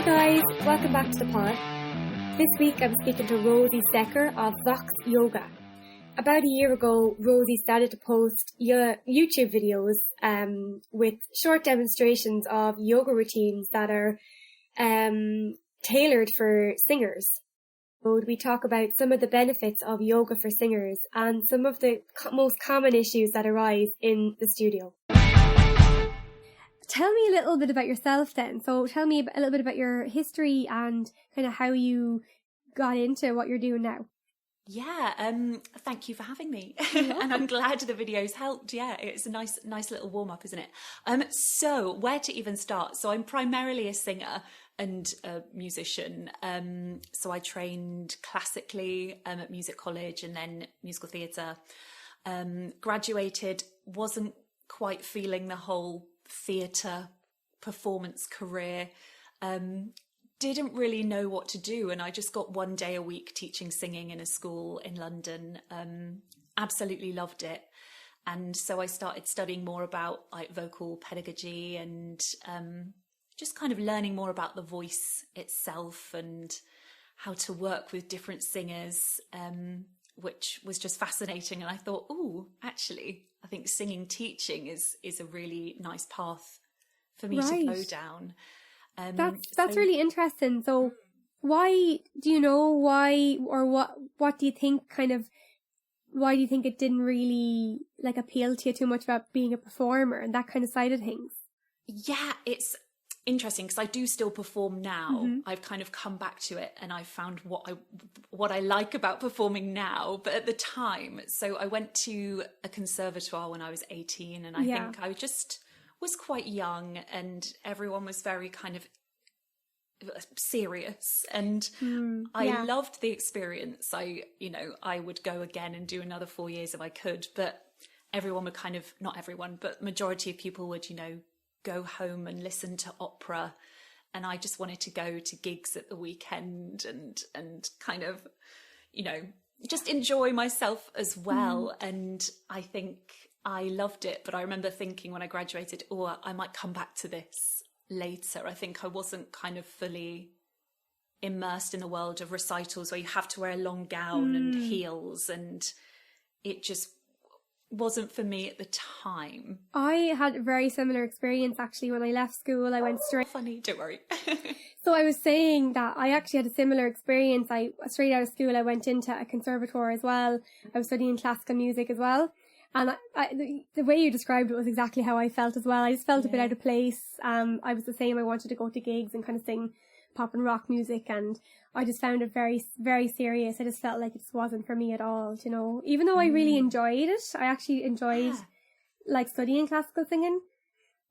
Hey guys, welcome back to the pod. This week I'm speaking to Rosie Secker of Vox Yoga. About a year ago, Rosie started to post YouTube videos with short demonstrations of yoga routines that are tailored for singers. So we talk about some of the benefits of yoga for singers and some of the most common issues that arise in the studio. Tell me a little bit about yourself then. So tell me a little bit about your history and kind of how you got into what you're doing now. Yeah, thank you for having me. And I'm glad the videos helped. Yeah, it's a nice little warm-up, isn't it? So where to even start? So I'm primarily a singer and a musician. So I trained classically at music college and then musical theatre. Graduated, wasn't quite feeling the whole theatre performance career. Didn't really know what to do, and I just got one day a week teaching singing in a school in London. Absolutely loved it, and so I started studying more about like vocal pedagogy and just kind of learning more about the voice itself and how to work with different singers, which was just fascinating. And I thought, oh, actually, I think singing teaching is a really nice path for me to go down. That's really interesting. So why do you know why, or what do you think why do you think it didn't really like appeal to you too much about being a performer and that kind of side of things? Yeah, it's interesting because I do still perform now. Mm-hmm. I've kind of come back to it and I found what I like about performing now. But at the time, so I went to a conservatoire when I was 18, and I think I just was quite young and everyone was very kind of serious, and I loved the experience. I would go again and do another 4 years if I could, but everyone would kind of, not everyone, but majority of people would, go home and listen to opera, and I just wanted to go to gigs at the weekend and kind of, just enjoy myself as well. And I think I loved it, but I remember thinking when I graduated, I might come back to this later. I think I wasn't kind of fully immersed in the world of recitals where you have to wear a long gown and heels, and it just wasn't for me at the time. I had a very similar experience actually. When I left school, I went straight... Funny, don't worry. So I was saying that I actually had a similar experience. Straight out of school, I went into a conservatoire as well. I was studying classical music as well. And the way you described it was exactly how I felt as well. I just felt a bit out of place. I was the same. I wanted to go to gigs and kind of sing pop and rock music, and I just found it very, very serious. I just felt like it just wasn't for me at all, Even though I really enjoyed it, I actually enjoyed like studying classical singing,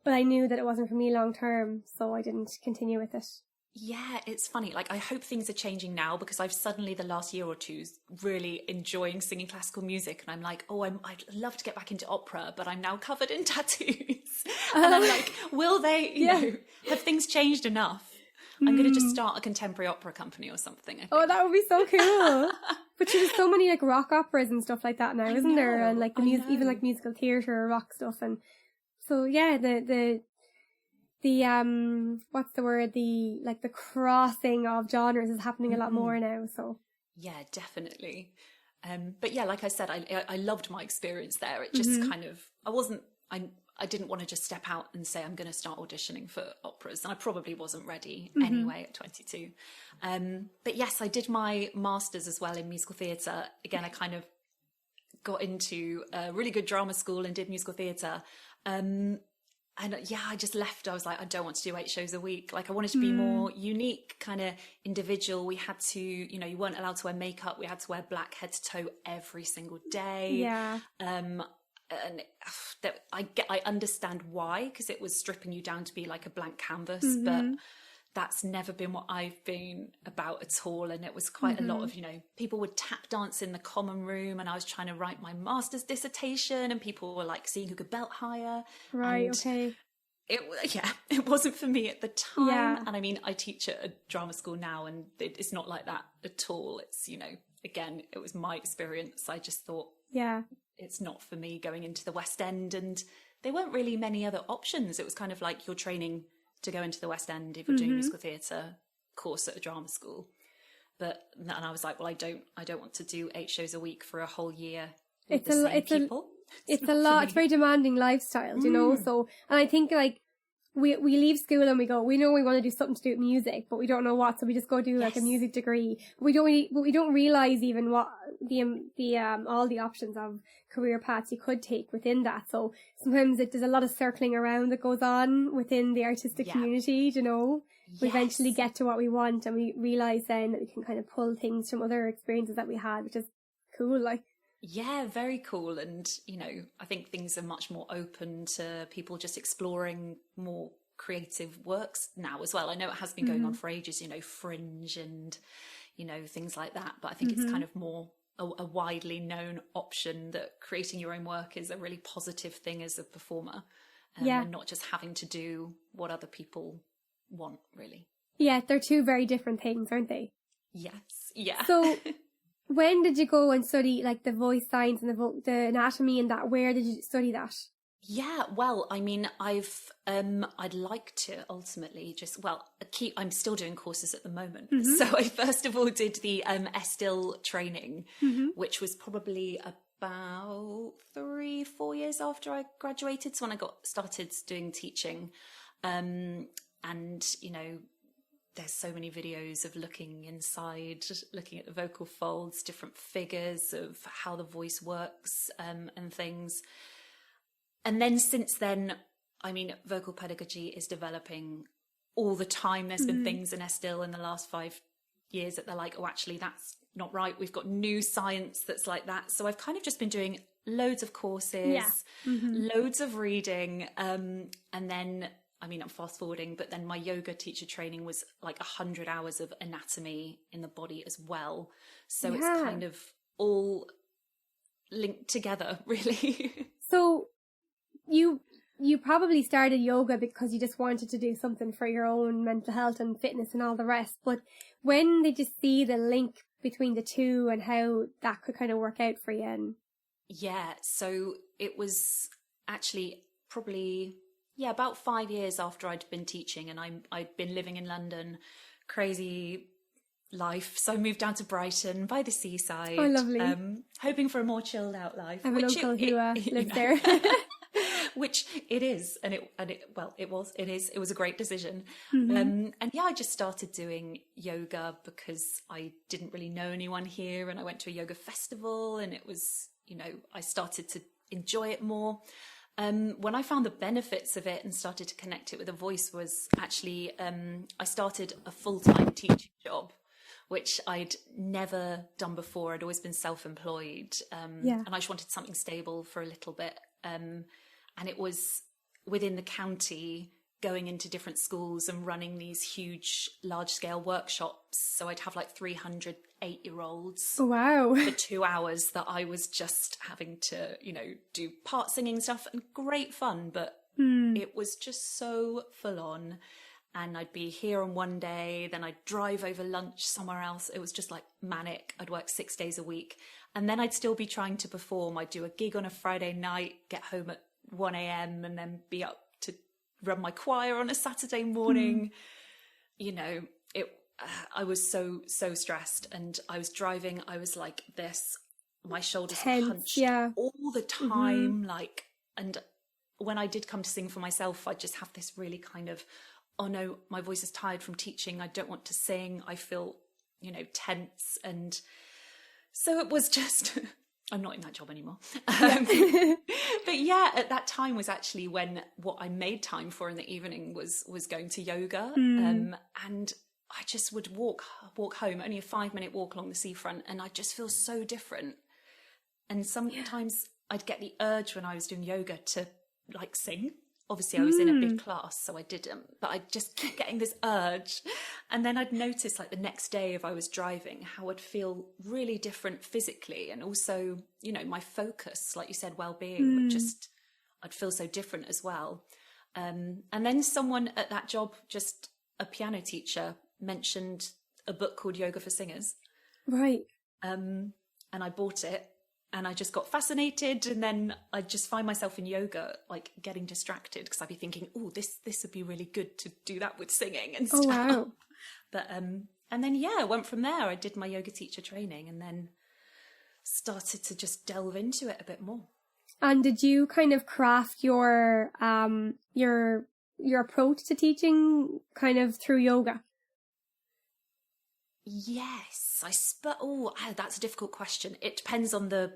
but I knew that it wasn't for me long term, so I didn't continue with it. Yeah, it's funny. Like, I hope things are changing now, because I've suddenly the last year or two really enjoying singing classical music, and I'm like, I'd love to get back into opera, but I'm now covered in tattoos. And I'm like, will they, have things changed enough? I'm going to just start a contemporary opera company or something. I think. Oh, that would be so cool. But there's so many like rock operas and stuff like that now, isn't there? And like even like musical theatre or rock stuff. And so yeah, the what's the word? The crossing of genres is happening a lot more now. So yeah, definitely. But yeah, like I said, I loved my experience there. It just kind of, I didn't want to just step out and say I'm going to start auditioning for operas, and I probably wasn't ready anyway at 22. But yes, I did my master's as well in musical theatre. Again, I kind of got into a really good drama school and did musical theatre. And I just left. I was like, I don't want to do 8 shows a week. Like, I wanted to be more unique, kind of individual. We had to, you weren't allowed to wear makeup. We had to wear black head to toe every single day. Yeah. And I understand why, because it was stripping you down to be like a blank canvas, but that's never been what I've been about at all. And it was quite a lot of, people would tap dance in the common room, and I was trying to write my master's dissertation, and people were like seeing who could belt higher. Right, okay. It wasn't for me at the time. Yeah. And I mean, I teach at a drama school now, and it's not like that at all. It's, again, it was my experience. I just thought, it's not for me going into the West End, and there weren't really many other options. It was kind of like you're training to go into the West End if you're doing musical theatre course at a drama school. And I was like, well, I don't want to do 8 shows a week for a whole year with the same people. It's a lot. It's a very demanding lifestyle, you know. So, and I think like we leave school and we go, we know we want to do something to do with music, but we don't know what, so we just go do like a music degree. We don't realize even what the all the options of career paths you could take within that. So sometimes there's a lot of circling around that goes on within the artistic community, you know. We eventually get to what we want, and we realize then that we can kind of pull things from other experiences that we had, which is cool. Like, yeah, very cool. And, you know, I think things are much more open to people just exploring more creative works now as well. I know it has been going on for ages, you know, Fringe and, you know, things like that. But I think it's kind of more a widely known option that creating your own work is a really positive thing as a performer. And not just having to do what other people want, really. Yeah, they're two very different things, aren't they? Yes, yeah. So when did you go and study like the voice science and the anatomy and that? Where did you study that? Yeah, well, I mean, I'd like to ultimately I'm still doing courses at the moment. So I first of all did the Estill training, which was probably about 3-4 years after I graduated. So when I got started doing teaching, and, you know, there's so many videos of looking inside, looking at the vocal folds, different figures of how the voice works, and things. And then since then, I mean, vocal pedagogy is developing all the time. There's been things in Estill in the last 5 years that they're like, oh, actually, that's not right. We've got new science that's like that. So I've kind of just been doing loads of courses, loads of reading, and then, I mean, I'm fast forwarding, but then my yoga teacher training was like 100 hours of anatomy in the body as well. So it's kind of all linked together, really. So you probably started yoga because you just wanted to do something for your own mental health and fitness and all the rest. But when did you see the link between the two and how that could kind of work out for you? And yeah, so it was actually probably about 5 years after I'd been teaching, and I'd been living in London, crazy life. So I moved down to Brighton by the seaside. Oh, lovely. Hoping for a more chilled out life. I have an uncle who lives there. Which it is, it was a great decision. And yeah, I just started doing yoga because I didn't really know anyone here, and I went to a yoga festival, and it was, you know, I started to enjoy it more. When I found the benefits of it and started to connect it with a voice was actually, I started a full-time teaching job, which I'd never done before. I'd always been self-employed, and I just wanted something stable for a little bit. And it was within the county, going into different schools and running these huge, large-scale workshops. So I'd have like 300 8-year-olds for 2 hours that I was just having to, you know, do part singing stuff, and great fun, but it was just so full on. And I'd be here on one day, then I'd drive over lunch somewhere else. It was just like manic. I'd work 6 days a week, and then I'd still be trying to perform. I'd do a gig on a Friday night, get home at 1 a.m. and then be up to run my choir on a Saturday morning. You know, I was so stressed, and I was driving. I was like this, my shoulders hunched all the time. Like, and when I did come to sing for myself, I just have this really kind of, oh no, my voice is tired from teaching. I don't want to sing. I feel, you know, tense. And so it was just, I'm not in that job anymore. But yeah, at that time was actually when what I made time for in the evening was going to yoga. And I just would walk home, only a 5-minute walk along the seafront, and I'd just feel so different. And sometimes I'd get the urge when I was doing yoga to like sing. Obviously I was in a big class, so I didn't, but I just kept getting this urge. And then I'd notice like the next day, if I was driving, how I'd feel really different physically. And also, you know, my focus, like you said, well-being would just, I'd feel so different as well. And then someone at that job, just a piano teacher, mentioned a book called Yoga for Singers. Right. And I bought it, and I just got fascinated, and then I'd just find myself in yoga, like getting distracted because I'd be thinking, oh, this would be really good to do that with singing and stuff. Oh, wow. But and then I went from there. I did my yoga teacher training and then started to just delve into it a bit more. And did you kind of craft your approach to teaching kind of through yoga? Yes, that's a difficult question. It depends on the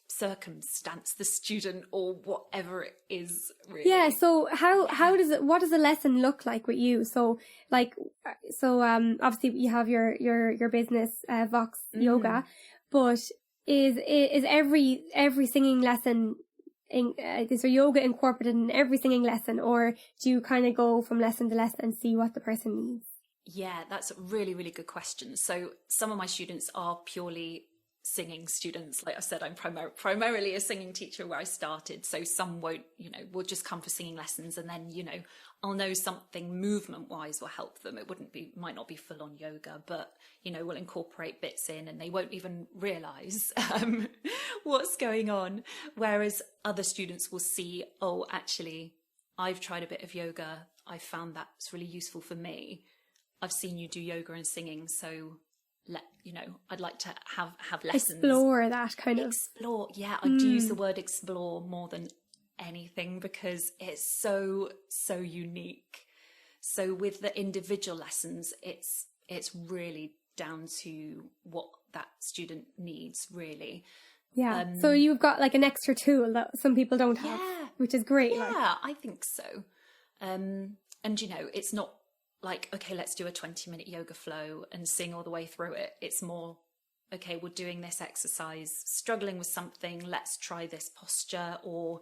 circumstance, the student, or whatever it is, really. Yeah, so what does a lesson look like with you? So obviously you have your business, Vox Yoga, but is every singing lesson is there yoga incorporated in every singing lesson, or do you kind of go from lesson to lesson and see what the person needs? Yeah, that's a really, really good question. So some of my students are purely singing students. Like I said, I'm primarily a singing teacher where I started. So some won't, will just come for singing lessons, and then, I'll know something movement wise will help them. Might not be full on yoga, but, we'll incorporate bits in and they won't even realize what's going on. Whereas other students will see, oh, actually, I've tried a bit of yoga. I found that's really useful for me. I've seen you do yoga and singing, so I'd like to have lessons. Explore that kind of. Explore, yeah. I do use the word explore more than anything because it's so unique. So with the individual lessons, it's really down to what that student needs, really. Yeah. So you've got like an extra tool that some people don't have, which is great. Yeah, I think so. And it's not like, okay, let's do a 20-minute yoga flow and sing all the way through it. It's more, okay, we're doing this exercise, struggling with something, let's try this posture, or,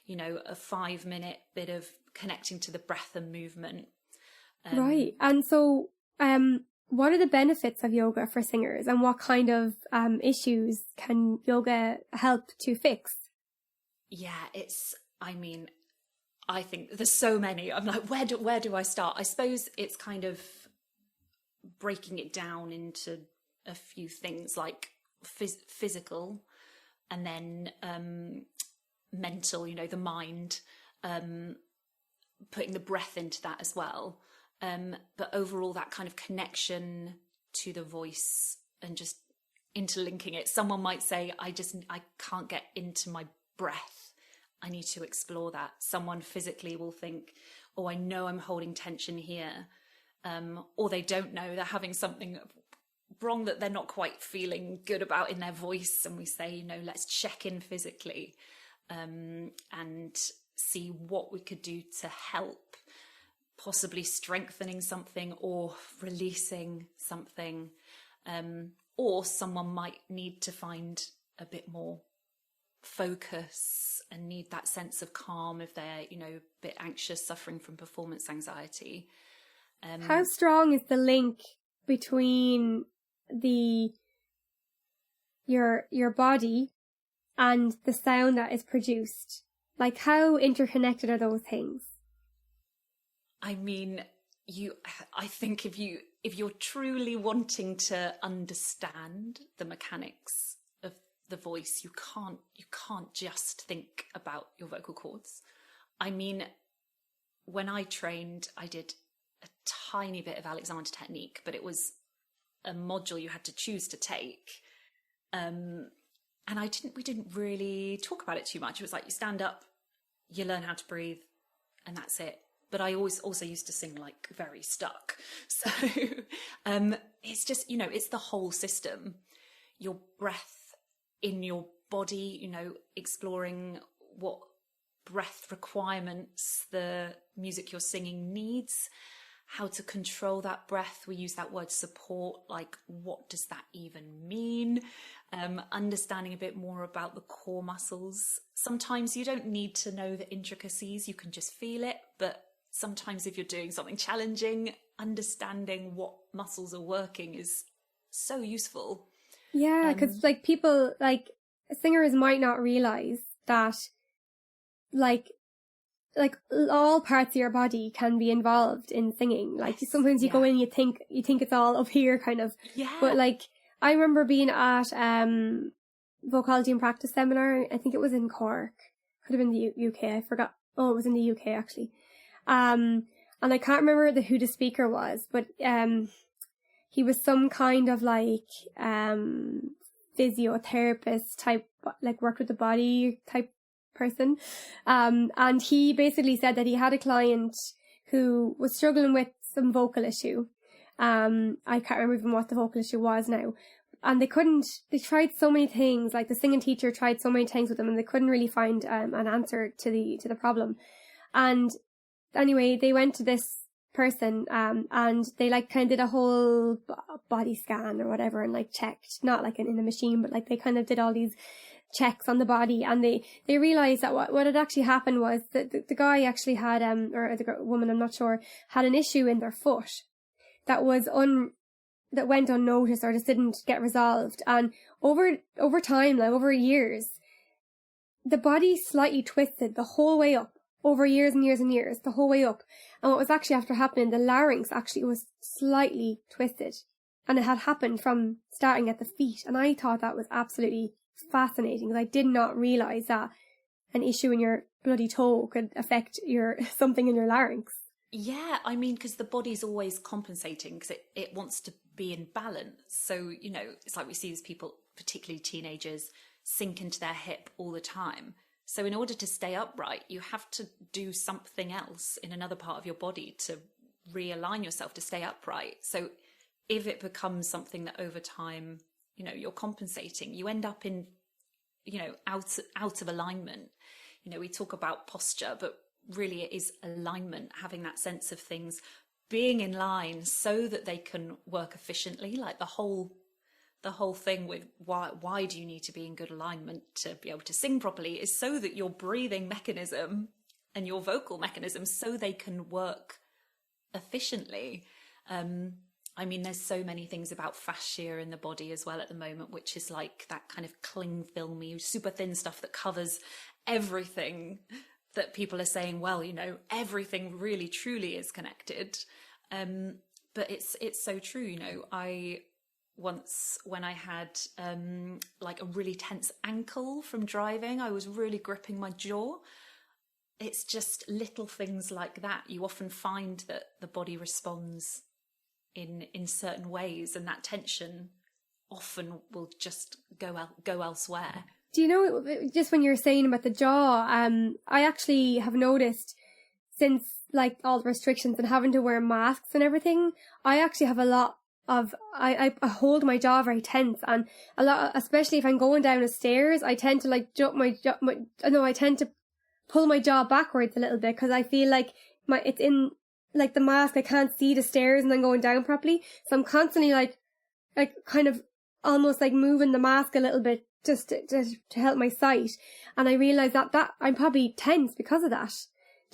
a 5-minute bit of connecting to the breath and movement. Right. And so, what are the benefits of yoga for singers, and what kind of issues can yoga help to fix? Yeah, I think there's so many. I'm like, where do I start? I suppose it's kind of breaking it down into a few things like physical, and then mental, the mind, putting the breath into that as well. But overall, that kind of connection to the voice and just interlinking it. Someone might say, I can't get into my breath. I need to explore that. Someone physically will think, oh, I know I'm holding tension here. Or they don't know, they're having something wrong that they're not quite feeling good about in their voice. And we say, let's check in physically and see what we could do to help, possibly strengthening something or releasing something. Or someone might need to find a bit more focus and need that sense of calm if they're a bit anxious, suffering from performance anxiety. How strong is the link between your body and the sound that is produced? Like, how interconnected are those things? I mean, I think if you're truly wanting to understand the mechanics of the voice, you can't just think about your vocal cords. I mean, when I trained, I did a tiny bit of Alexander technique, but it was a module you had to choose to take. And we didn't really talk about it too much. It was like, you stand up, you learn how to breathe, and that's it. But I also used to sing like very stuck. So it's just, it's the whole system. Your breath in your body, exploring what breath requirements the music you're singing needs, how to control that breath. We use that word support, like what does that even mean? Understanding a bit more about the core muscles. Sometimes you don't need to know the intricacies, you can just feel it, but sometimes if you're doing something challenging, understanding what muscles are working is so useful. Yeah, because people, singers might not realize that all parts of your body can be involved in singing. Like, sometimes you go in, you think it's all up here kind of. Yeah. But I remember being at vocalogy and practice seminar. I think it was in Cork. Could have been the UK. I forgot. Oh, it was in the UK actually. And I can't remember who the speaker was, but he was some kind of like physiotherapist type, like worked with the body type person. And he basically said that he had a client who was struggling with some vocal issue. I can't remember even what the vocal issue was now. And they tried so many things, like the singing teacher tried so many things with them, and they couldn't really find an answer to the problem. And anyway, they went to this person, and they like kind of did a whole body scan or whatever, and like checked, not like in a machine, but like they kind of did all these checks on the body, and they realized that what had actually happened was that the guy actually had, or the woman, I'm not sure, had an issue in their foot that was that went unnoticed or just didn't get resolved. And over time, like over years, the body slightly twisted the whole way up, over years and years and years, the whole way up. And what was actually after happening, the larynx actually was slightly twisted. And it had happened from starting at the feet. And I thought that was absolutely fascinating, because I did not realise that an issue in your bloody toe could affect something in your larynx. Yeah, I mean, because the body's always compensating, because it wants to be in balance. So, you know, it's like we see these people, particularly teenagers, sink into their hip all the time. So in order to stay upright, you have to do something else in another part of your body to realign yourself to stay upright. So if it becomes something that over time, you know, you're compensating, you end up in, you know, out of alignment. You know, we talk about posture, but really it is alignment, having that sense of things being in line so that they can work efficiently. Like the whole thing with why do you need to be in good alignment to be able to sing properly is so that your breathing mechanism and your vocal mechanism, so they can work efficiently. I mean, there's so many things about fascia in the body as well at the moment, which is like that kind of cling filmy, super thin stuff that covers everything, that people are saying, well, you know, everything really truly is connected. But it's so true. You know, I once, when I had like a really tense ankle from driving, I was really gripping my jaw. It's just little things like that. You often find that the body responds in certain ways, and that tension often will just go elsewhere. Do you know, just when you're saying about the jaw, I actually have noticed since like all the restrictions and having to wear masks and everything, I actually have a lot of, I hold my jaw very tense, and a lot, especially if I'm going down the stairs, I tend to like I tend to pull my jaw backwards a little bit, because I feel like it's in like the mask, I can't see the stairs and then going down properly. So I'm constantly like kind of almost like moving the mask a little bit just to help my sight. And I realised that I'm probably tense because of that,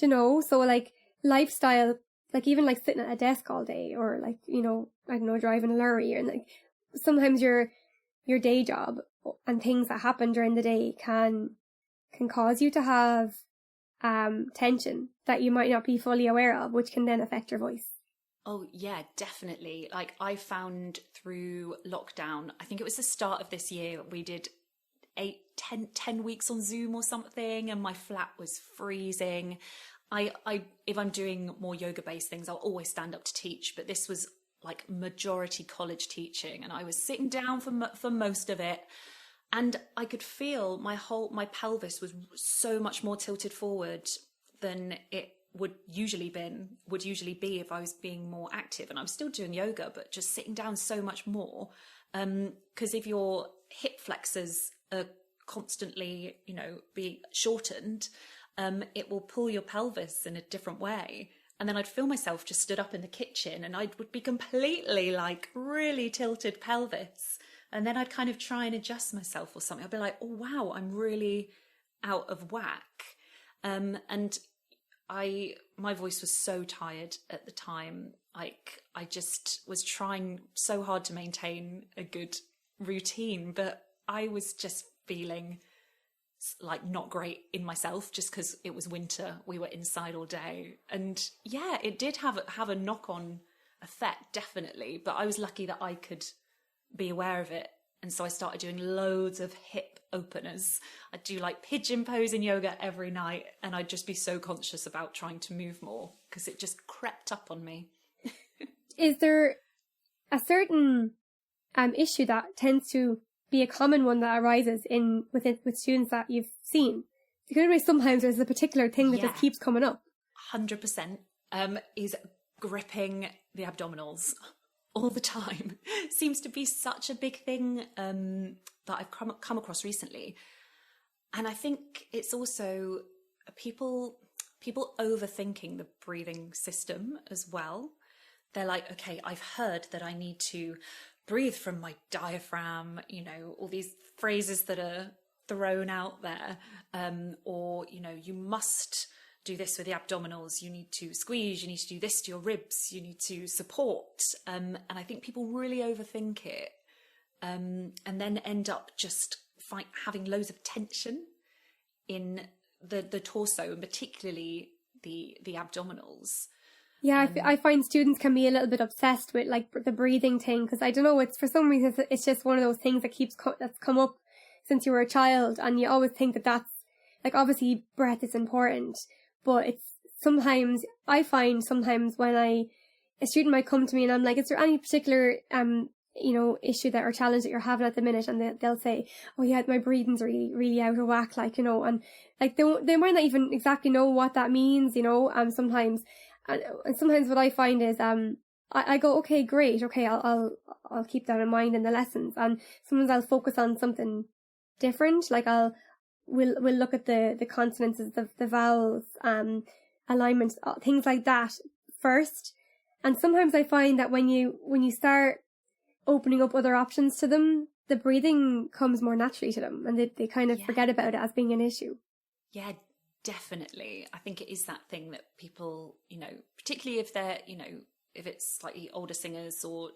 you know. So like lifestyle, like even like sitting at a desk all day, or like, you know, I don't know, driving a lorry, and like sometimes your day job and things that happen during the day can cause you to have tension that you might not be fully aware of, which can then affect your voice. Oh yeah, definitely. Like I found through lockdown, I think it was the start of this year, we did 10 weeks on Zoom or something, and my flat was freezing. If I'm doing more yoga based things, I'll always stand up to teach, but this was like majority college teaching, and I was sitting down for most of it, and I could feel my pelvis was so much more tilted forward than it would usually be if I was being more active. And I'm still doing yoga, but just sitting down so much more, because if your hip flexors are constantly, you know, being shortened, it will pull your pelvis in a different way. And then I'd feel myself just stood up in the kitchen, and I would be completely like really tilted pelvis. And then I'd kind of try and adjust myself or something. I'd be like, oh wow, I'm really out of whack. And my voice was so tired at the time. Like I just was trying so hard to maintain a good routine, but I was just feeling like not great in myself, just because it was winter. We were inside all day, and yeah, it did have a knock-on effect, definitely. But I was lucky that I could be aware of it And so I started doing loads of hip openers. I'd do like pigeon pose in yoga every night, and I'd just be so conscious about trying to move more because it just crept up on me. Is there a certain issue that tends to be a common one that arises with students that you've seen? Because sometimes there's a particular thing that just keeps coming up. 100% is gripping the abdominals all the time. Seems to be such a big thing that I've come across recently. And I think it's also people overthinking the breathing system as well. They're like, okay, I've heard that I need to breathe from my diaphragm, all these phrases that are thrown out there, or you must do this with the abdominals, you need to squeeze, you need to do this to your ribs, you need to support, and I think people really overthink it, and then end up just having loads of tension in the torso, and particularly the abdominals. Yeah, I find students can be a little bit obsessed with like the breathing thing, because I don't know, it's for some reason it's just one of those things that that's come up since you were a child, and you always think that's like, obviously breath is important, but it's sometimes I find when a student might come to me and I'm like, is there any particular issue or challenge that you're having at the minute, and they'll say, oh yeah, my breathing's really really out of whack, and like they might not even exactly know what that means, sometimes. And sometimes what I find is, I go, okay, great, okay, I'll keep that in mind in the lessons, and sometimes I'll focus on something different, like we'll look at the consonants, the vowels, alignments, things like that first, and sometimes I find that when you start opening up other options to them, the breathing comes more naturally to them, and they kind of forget about it as being an issue. Yeah. Definitely. I think it is that thing that people, particularly if they're, if it's slightly older singers or,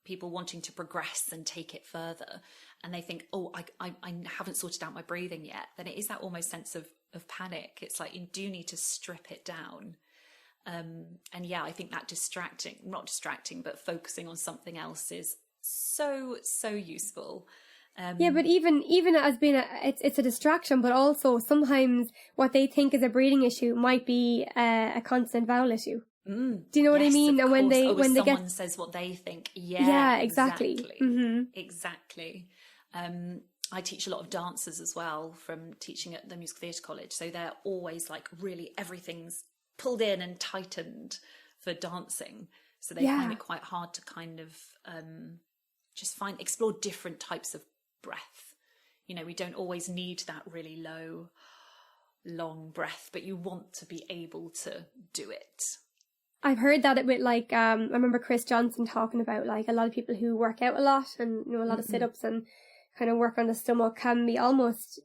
people wanting to progress and take it further, and they think, oh, I haven't sorted out my breathing yet, then it is that almost sense of panic. It's like you do need to strip it down. And yeah, I think that not distracting, but focusing on something else is so, so useful. Yeah, but even as being it's a distraction, but also sometimes what they think is a breathing issue might be a consonant vowel issue. Do you know what I mean? And when someone says what they think, exactly. Mm-hmm. Exactly. I teach a lot of dancers as well from teaching at the Musical Theatre College, so they're always like really everything's pulled in and tightened for dancing, so they find it quite hard to kind of explore different types of breath. We don't always need that really low, long breath, but you want to be able to do it. I've heard that with like I remember Chris Johnson talking about like a lot of people who work out a lot and a lot of sit-ups and kind of work on the stomach can be almost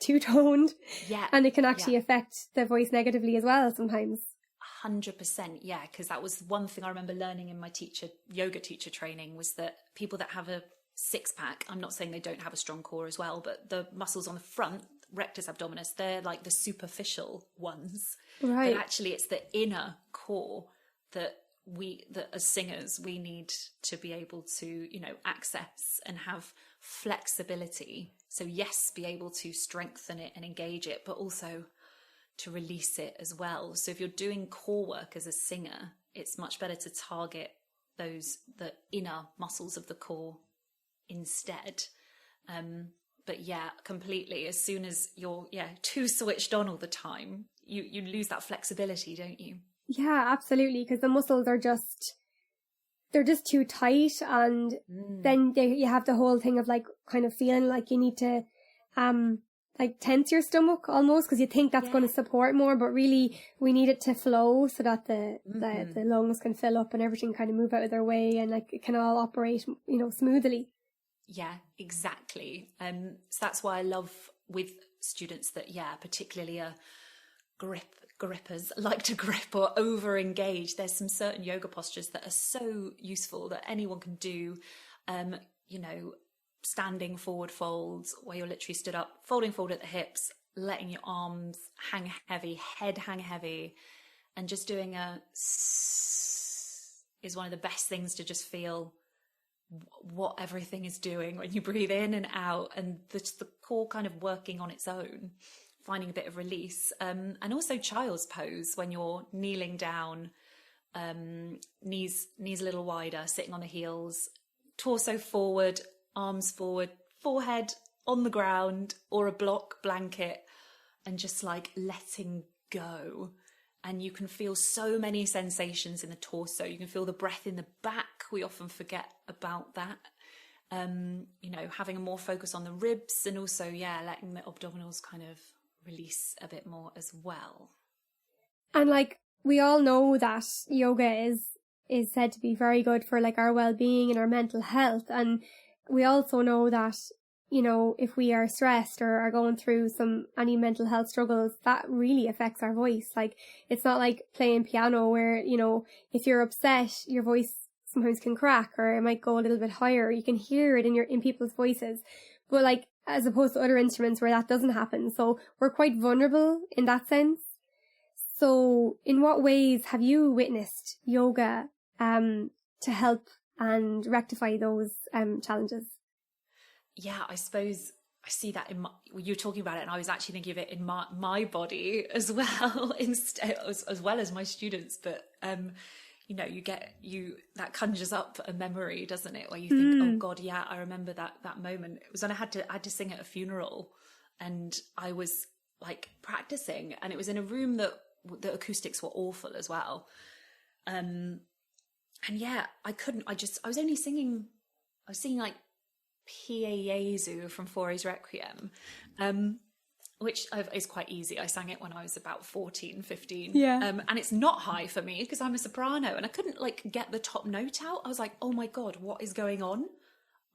two-toned, and it can actually affect the voice negatively as well sometimes. 100%, yeah, because that was one thing I remember learning in my yoga teacher training, was that people that have a six-pack, I'm not saying they don't have a strong core as well, but the muscles on the front, rectus abdominis, they're like the superficial ones. Right. But actually it's the inner core that as singers, we need to be able to, access and have flexibility. So yes, be able to strengthen it and engage it, but also to release it as well. So if you're doing core work as a singer, it's much better to target the inner muscles of the core instead. But yeah, completely. As soon as you're too switched on all the time, you lose that flexibility, don't you? Yeah, absolutely, because the muscles are they're just too tight, and then you have the whole thing of like kind of feeling like you need to like tense your stomach almost, because you think that's going to support more, but really we need it to flow so that the lungs can fill up and everything kind of move out of their way, and like it can all operate smoothly. Yeah, exactly. So that's why I love with students that particularly are grippers, like to grip or over engage. There's some certain yoga postures that are so useful that anyone can do. Standing forward folds, where you're literally stood up, folding forward at the hips, letting your arms hang heavy, head hang heavy, and just doing is one of the best things to just feel what everything is doing when you breathe in and out, and the core kind of working on its own, finding a bit of release. And also child's pose, when you're kneeling down, knees a little wider, sitting on the heels, torso forward, arms forward, forehead on the ground or a block blanket, and just like letting go. And you can feel so many sensations in the torso. You can feel the breath in the back. We often forget about that. Having a more focus on the ribs, and also, letting the abdominals kind of release a bit more as well. And like, we all know that yoga is said to be very good for like our well-being and our mental health. And we also know that, if we are stressed or are going through any mental health struggles, that really affects our voice. Like, it's not like playing piano where, if you're upset, your voice sometimes can crack, or it might go a little bit higher. You can hear it in people's voices. But like, as opposed to other instruments where that doesn't happen. So we're quite vulnerable in that sense. So in what ways have you witnessed yoga to help and rectify those challenges? Yeah, I suppose I see that you're talking about it, and I was actually thinking of it in my body as well, as well as my students. But that conjures up a memory, doesn't it? Where you think, oh God, yeah, I remember that moment. It was when I had to sing at a funeral, and I was like practicing, and it was in a room that the acoustics were awful as well. And yeah, I was singing like Pie Jesu from Fauré's Requiem, which is quite easy. I sang it when I was about 14, 15. Yeah. And it's not high for me because I'm a soprano, and I couldn't like get the top note out. I was like, oh my God, what is going on?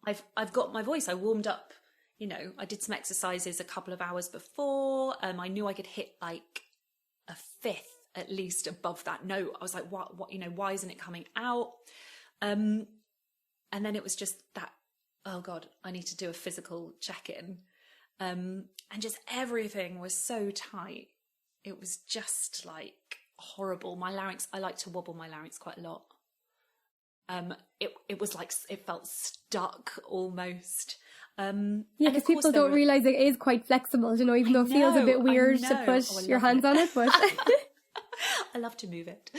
I've got my voice. I warmed up, I did some exercises a couple of hours before. I knew I could hit like a fifth at least above that note. I was like, what, why isn't it coming out? And then it was just that, oh God, I need to do a physical check-in. And just everything was so tight. It was just like horrible. My larynx, I like to wobble my larynx quite a lot. It was like, it felt stuck almost. Because people don't realise it is quite flexible, even though it feels a bit weird to put your hands on it. But I love to move it.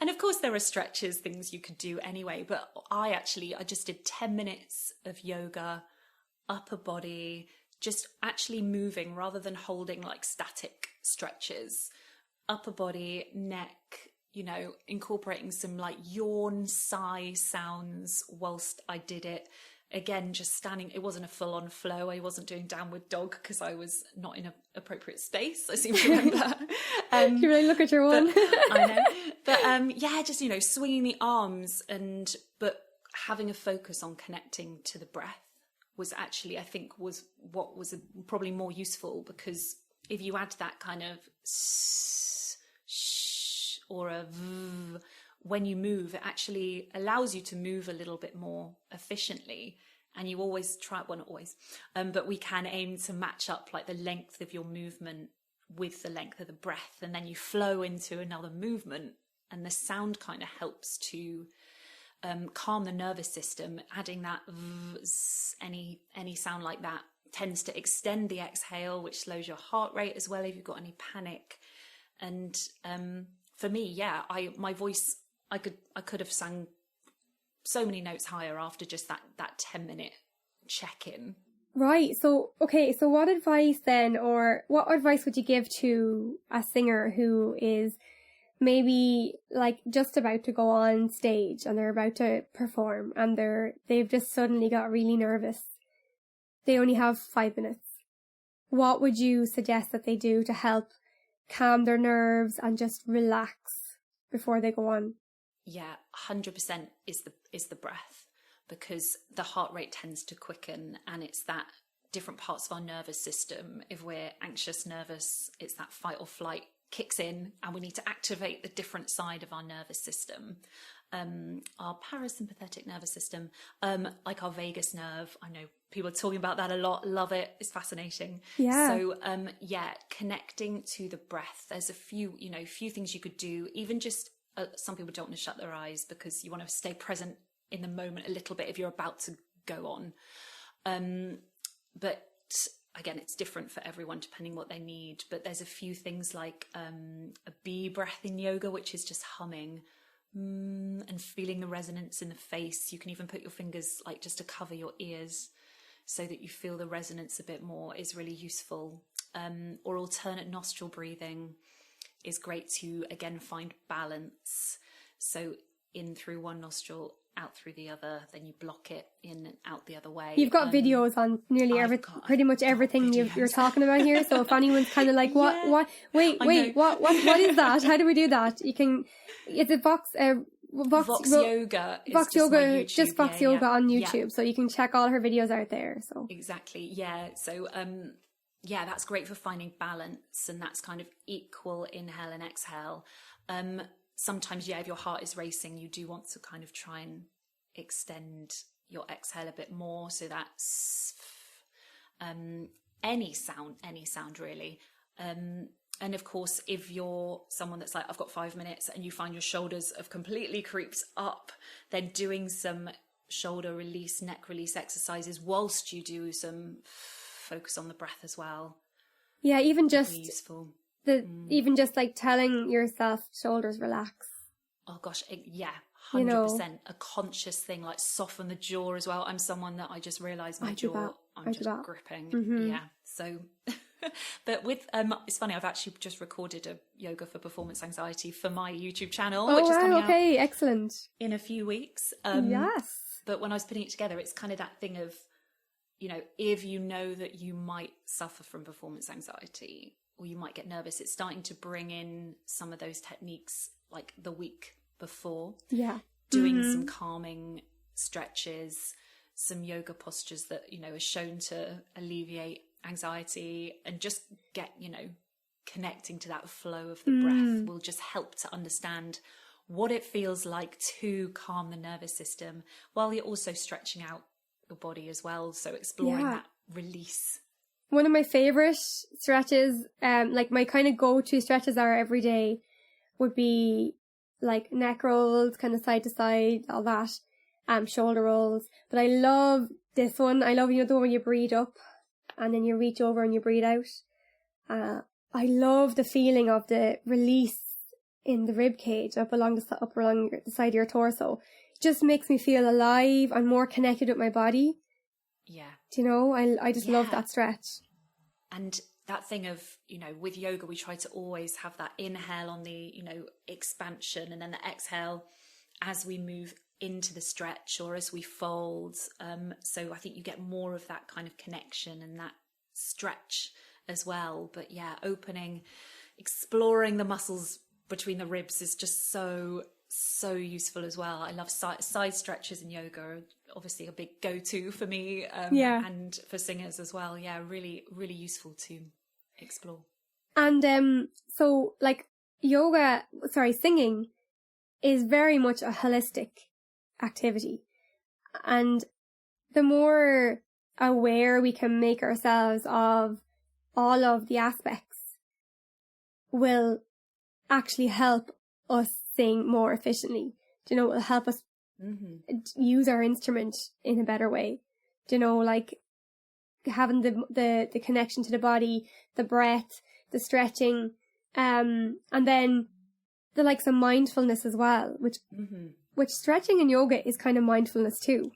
And of course there are stretches, things you could do anyway, but I just did 10 minutes of yoga, upper body, just actually moving rather than holding like static stretches. Upper body, neck, incorporating some like yawn, sigh sounds whilst I did it. Again, just standing. It wasn't a full-on flow. I wasn't doing downward dog because I was not in an appropriate space, I seem to remember. You really look at your one. I know. But just, swinging the arms but having a focus on connecting to the breath was actually, I think, was what was probably more useful, because if you add that kind of sh or a v when you move, it actually allows you to move a little bit more efficiently. And you always try, well, not always, but we can aim to match up like the length of your movement with the length of the breath. And then you flow into another movement, and the sound kind of helps to calm the nervous system. Adding that any sound like that tends to extend the exhale, which slows your heart rate as well if you've got any panic. And for me, my voice, I could have sung so many notes higher after just that 10-minute check-in. Right. So, okay. So what advice then, or what advice would you give to a singer who is maybe like just about to go on stage and they're about to perform, and they've just suddenly got really nervous? They only have 5 minutes. What would you suggest that they do to help calm their nerves and just relax before they go on? Yeah, 100% is the breath, because the heart rate tends to quicken, and it's that different parts of our nervous system. If we're anxious, nervous, it's that fight or flight kicks in, and we need to activate the different side of our nervous system. Our parasympathetic nervous system, like our vagus nerve. I know people are talking about that a lot. Love it. It's fascinating. Yeah. So, connecting to the breath. There's a few things you could do. Even just some people don't want to shut their eyes because you want to stay present in the moment a little bit if you're about to go on. But again, it's different for everyone depending what they need. But there's a few things like a bee breath in yoga, which is just humming and feeling the resonance in the face. You can even put your fingers like just to cover your ears so that you feel the resonance a bit more, is really useful. Or alternate nostril breathing is great to, again, find balance. So in through one nostril, out through the other, then you block it in and out the other way. You've got videos on nearly pretty much everything you're talking about here. So if anyone's kind of like, what is that? How do we do that? You can, it's a Vox Yoga. Vox Yoga, just Vox Yoga on YouTube. Yeah. So you can check all her videos out there. So exactly. Yeah. So, that's great for finding balance, and that's kind of equal inhale and exhale. Sometimes, if your heart is racing, you do want to kind of try and extend your exhale a bit more. So that's any sound really. And of course, if you're someone that's like, I've got 5 minutes, and you find your shoulders have completely creeped up, then doing some shoulder release, neck release exercises whilst you do some focus on the breath as well. Yeah, even just really useful. Even just like telling yourself shoulders relax. Oh gosh, 100%. A conscious thing, like soften the jaw as well. I'm someone that I just realised my jaw, I'm just gripping. Mm-hmm. Yeah. So, but with, it's funny, I've actually just recorded a yoga for performance anxiety for my YouTube channel, which is coming out excellent. in a few weeks. Yes. But when I was putting it together, it's kind of that thing of, if you know that you might suffer from performance anxiety, or you might get nervous, it's starting to bring in some of those techniques like the week before. Yeah. Doing some calming stretches, some yoga postures that, are shown to alleviate anxiety, and just get, connecting to that flow of the breath will just help to understand what it feels like to calm the nervous system while you're also stretching out your body as well. So exploring that release. One of my favorite stretches, like my kind of go-to stretches are every day, would be like neck rolls, kind of side to side, all that, shoulder rolls. But I love this one. I love, the one where you breathe up and then you reach over and you breathe out. I love the feeling of the release in the rib cage up along the side of your torso. It just makes me feel alive and more connected with my body. Yeah. Do you know? I just love that stretch. And that thing of, with yoga, we try to always have that inhale on the, expansion, and then the exhale as we move into the stretch or as we fold. So I think you get more of that kind of connection and that stretch as well. But opening, exploring the muscles between the ribs is just so useful as well. I love side stretches in yoga, are obviously a big go-to for me, and for singers as well. Yeah, really, really useful to explore. And so like singing is very much a holistic activity, and the more aware we can make ourselves of all of the aspects will actually help us sing more efficiently. Do you know, it will help us use our instrument in a better way. Do you know, like having the connection to the body, the breath, the stretching, and then the likes of mindfulness as well, which stretching in yoga is kind of mindfulness too.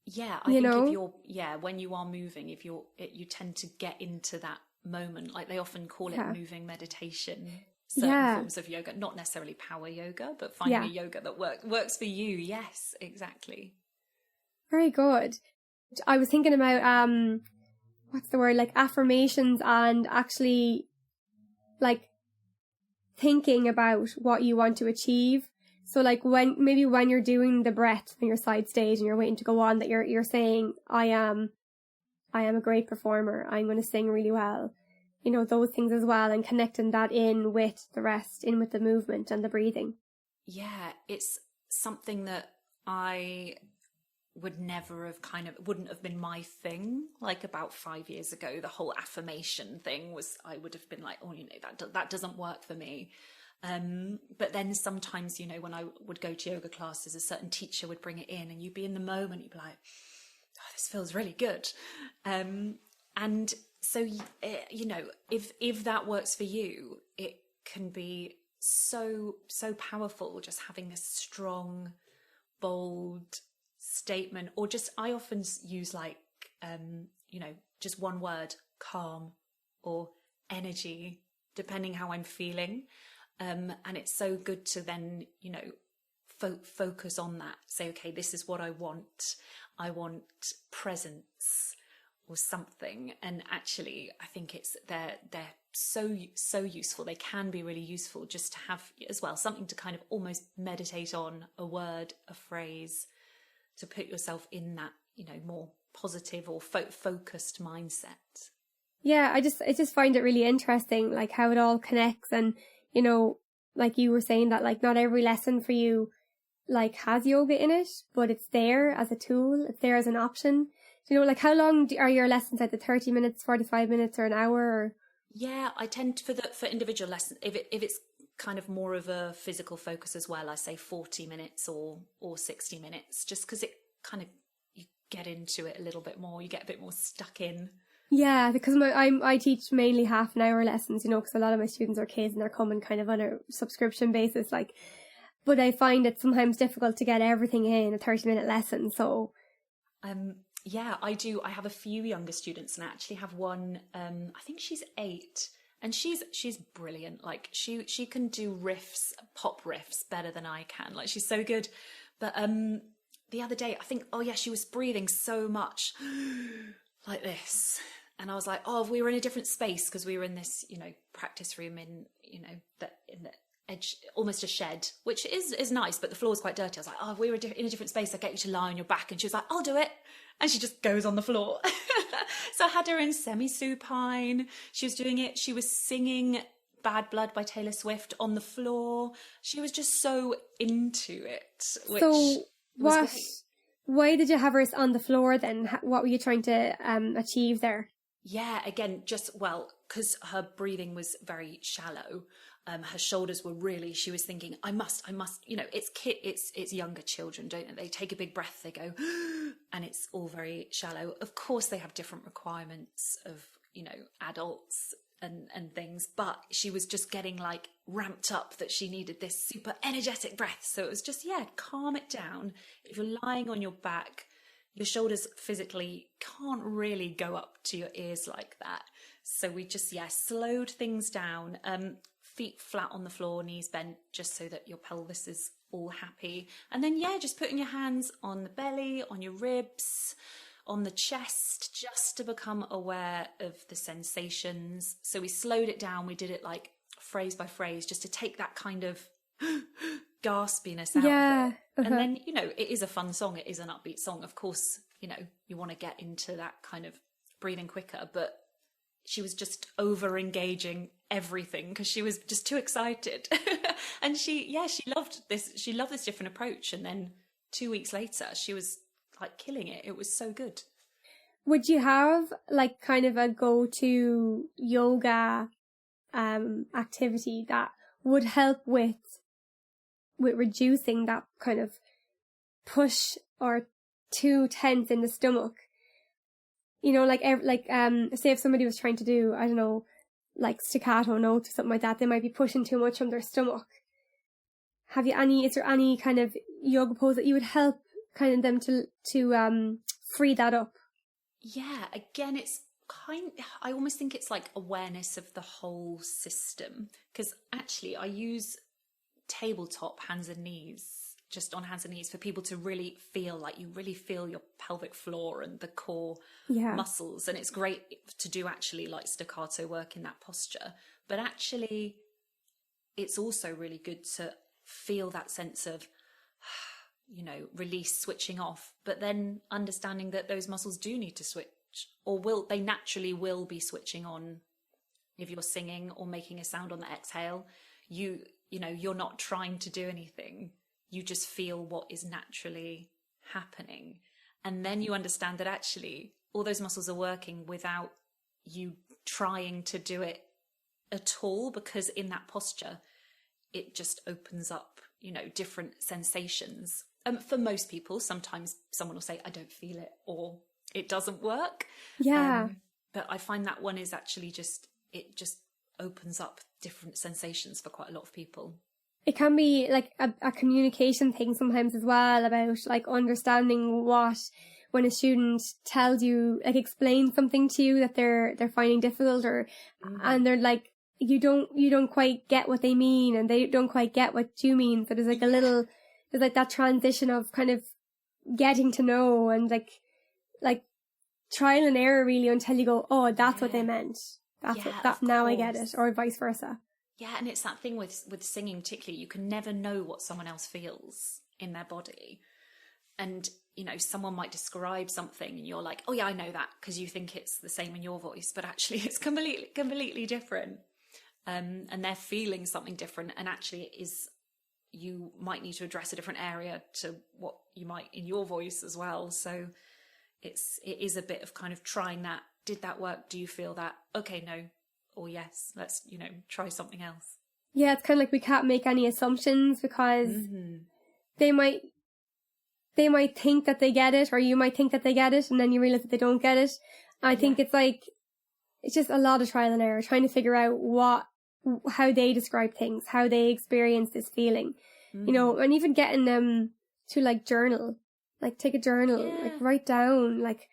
Yeah, I think if you're, when you are moving, you tend to get into that moment. Like they often call it moving meditation. Certain forms of yoga, not necessarily power yoga, but finding a yoga that works for you. Yes, exactly. Very good. I was thinking about what's the word, like affirmations, and actually like thinking about what you want to achieve. So like when you're doing the breath on your side stage and you're waiting to go on, that you're saying, I am a great performer, I'm going to sing really well. Those things as well, and connecting that in with the rest, in with the movement and the breathing. Yeah, it's something that I would never have wouldn't have been my thing. Like about 5 years ago, the whole affirmation thing I would have been like, that doesn't work for me. But then sometimes, when I would go to yoga classes, a certain teacher would bring it in and you'd be in the moment, you'd be like, oh, this feels really good. And so, if that works for you, it can be so powerful, just having a strong, bold statement. Or just, I often use just one word, calm or energy, depending how I'm feeling. And it's so good to then, focus on that. Say, okay, this is what I want. I want presence or something. And actually, I think they're so useful. They can be really useful just to have as well something to kind of almost meditate on, a word, a phrase, to put yourself in that, more positive or focused mindset. Yeah, I just find it really interesting, like how it all connects. And, like you were saying that like not every lesson for you like has yoga in it, but it's there as a tool. It's there as an option. Like how long are your lessons? Like the 30 minutes, 45 minutes or an hour? Or... Yeah, I tend for individual lessons, if it's kind of more of a physical focus as well, I say 40 minutes or 60 minutes, just because it kind of, you get into it a little bit more, you get a bit more stuck in. Yeah, because I teach mainly half an hour lessons, because a lot of my students are kids and they're coming kind of on a subscription basis, like, but I find it sometimes difficult to get everything in a 30-minute lesson. So, yeah, I do. I have a few younger students, and I actually have one. I think she's 8, and she's brilliant. Like she can do pop riffs better than I can. Like she's so good. But the other day, I think, she was breathing so much like this. And I was like, we were in a different space because we were in this, practice room in the edge, almost a shed, which is nice, but the floor's quite dirty. I was like, we were in a different space. I'll get you to lie on your back. And she was like, I'll do it. And she just goes on the floor. So I had her in semi-supine. She was doing it. She was singing Bad Blood by Taylor Swift on the floor. She was just so into it. Why did you have her on the floor then? What were you trying to achieve there? Yeah, again, because her breathing was very shallow. Her shoulders were really, she was thinking, I must, it's younger children, don't they? They take a big breath, they go, and it's all very shallow. Of course, they have different requirements of, adults and things, but she was just getting like ramped up that she needed this super energetic breath. So it was just, calm it down. If you're lying on your back, your shoulders physically can't really go up to your ears like that. So we just, slowed things down. Feet flat on the floor, knees bent, just so that your pelvis is all happy. And then, just putting your hands on the belly, on your ribs, on the chest, just to become aware of the sensations. So we slowed it down. We did it like phrase by phrase, just to take that kind of gaspiness out of it. And then, it is a fun song. It is an upbeat song. Of course, you want to get into that kind of breathing quicker, but she was just over engaging everything because she was just too excited. And she loved this. She loved this different approach. And then 2 weeks later, she was like killing it. It was so good. Would you have like kind of a go-to yoga activity that would help with reducing that kind of push or too tense in the stomach? Say if somebody was trying to do, I don't know, like staccato notes or something like that, they might be pushing too much from their stomach. Is there any kind of yoga pose that you would help kind of them to free that up? Yeah, again, I almost think it's like awareness of the whole system, because actually I use tabletop hands and knees, just on hands and knees, for people to really feel like you really feel your pelvic floor and the core muscles. And it's great to do actually like staccato work in that posture. But actually, it's also really good to feel that sense of, release, switching off, but then understanding that those muscles do need to switch, or they naturally will be switching on if you're singing or making a sound on the exhale. You're not trying to do anything. You just feel what is naturally happening. And then you understand that actually all those muscles are working without you trying to do it at all, because in that posture, it just opens up, you know, different sensations. For most people, sometimes someone will say, I don't feel it, or it doesn't work. Yeah. But I find that one is actually it just opens up different sensations for quite a lot of people. It can be like a communication thing sometimes as well, about like understanding when a student tells you, like explains something to you that they're finding difficult, or and they're like, you don't quite get what they mean, and they don't quite get what you mean. So there's like there's like that transition of kind of getting to know, and like trial and error really, until you go, oh, that's what they meant. Now I get it, or vice versa. Yeah, and it's that thing with singing particularly, you can never know what someone else feels in their body. And, you know, someone might describe something and you're like, oh yeah, I know that, because you think it's the same in your voice, but actually it's completely different. And they're feeling something different, and actually you might need to address a different area to what you might in your voice as well. So it is a bit of kind of trying that. Did that work? Do you feel that? Okay, no. Or yes, let's, you know, try something else. Yeah, it's kind of like we can't make any assumptions, because they might think that they get it, or you might think that they get it, and then you realize that they don't get it. And I think it's just a lot of trial and error, trying to figure out how they describe things, how they experience this feeling, you know, and even getting them to like journal, like take a journal, like write down like